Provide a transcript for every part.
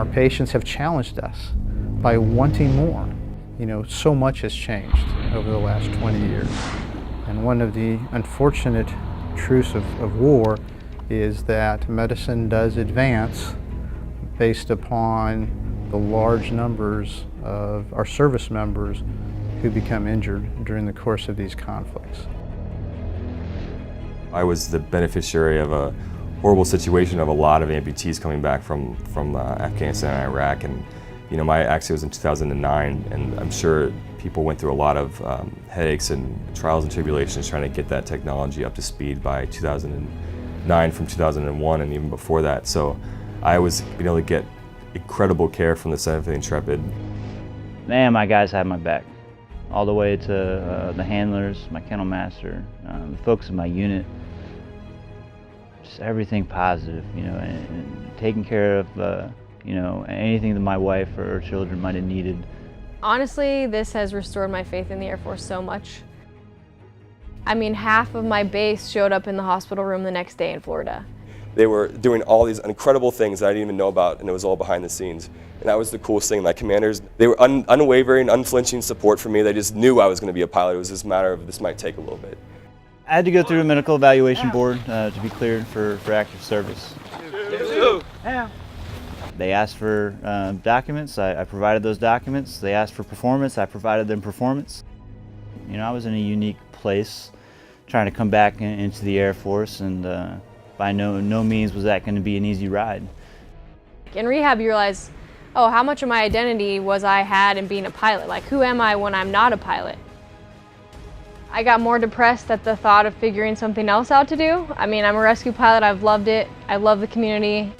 Our patients have challenged us by wanting more. You know, so much has changed over the last 20 years. And one of the unfortunate truths of war is that medicine does advance based upon the large numbers of our service members who become injured during the course of these conflicts. I was the beneficiary of a horrible situation of a lot of amputees coming back from Afghanistan and Iraq, and you know, my accident was in 2009, and I'm sure people went through a lot of headaches and trials and tribulations trying to get that technology up to speed by 2009 from 2001 and even before that. So I was being able to get incredible care from the 7th Intrepid. Man, my guys had my back. All the way to the handlers, my kennel master, the folks in my unit. Just everything positive, you know, and taking care of, you know, anything that my wife or her children might have needed. Honestly, this has restored my faith in the Air Force so much. I mean, half of my base showed up in the hospital room the next day in Florida. They were doing all these incredible things that I didn't even know about, and it was all behind the scenes. And that was the coolest thing. My commanders, they were unwavering, unflinching support for me. They just knew I was going to be a pilot. It was just a matter of this might take a little bit. I had to go through a medical evaluation board to be cleared for active service. They asked for documents, I provided those documents. They asked for performance, I provided them performance. You know, I was in a unique place trying to come back into the Air Force, and by no means was that going to be an easy ride. In rehab, you realize, oh, how much of my identity was I had in being a pilot? Like, who am I when I'm not a pilot? I got more depressed at the thought of figuring something else out to do. I mean, I'm a rescue pilot, I've loved it, I love the community.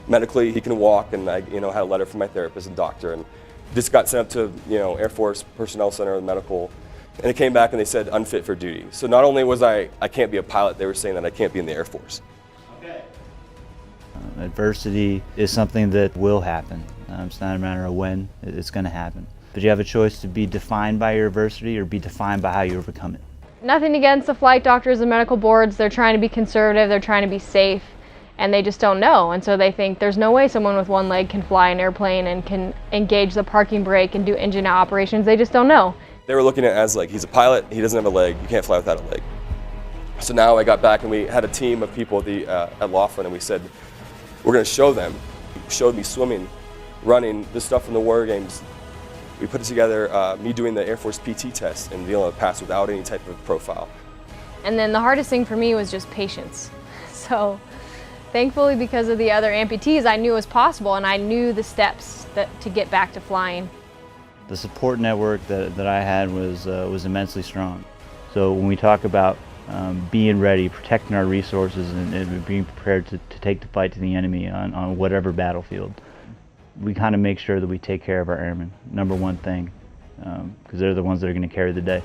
Medically, he can walk, and I, you know, had a letter from my therapist and doctor, and just got sent up to, you know, Air Force Personnel Center, medical, and they came back and they said unfit for duty. So not only was I can't be a pilot, they were saying that I can't be in the Air Force. Okay. Adversity is something that will happen. It's not a matter of when, it's going to happen. But you have a choice to be defined by your adversity or be defined by how you overcome it. Nothing against the flight doctors and medical boards. They're trying to be conservative, they're trying to be safe, and they just don't know. And so they think there's no way someone with one leg can fly an airplane and can engage the parking brake and do engine out operations. They just don't know. They were looking at it as like, he's a pilot, he doesn't have a leg, you can't fly without a leg. So now I got back and we had a team of people at Laughlin, and we said, we're going to show them. He showed me swimming, running, the stuff from the war games. We put together me doing the Air Force PT test and being able to pass without any type of profile. And then the hardest thing for me was just patience. So thankfully, because of the other amputees, I knew it was possible, and I knew the steps to get back to flying. The support network that I had was immensely strong. So when we talk about being ready, protecting our resources, and being prepared to take the fight to the enemy on whatever battlefield, we kind of make sure that we take care of our airmen, number one thing, because they're the ones that are going to carry the day.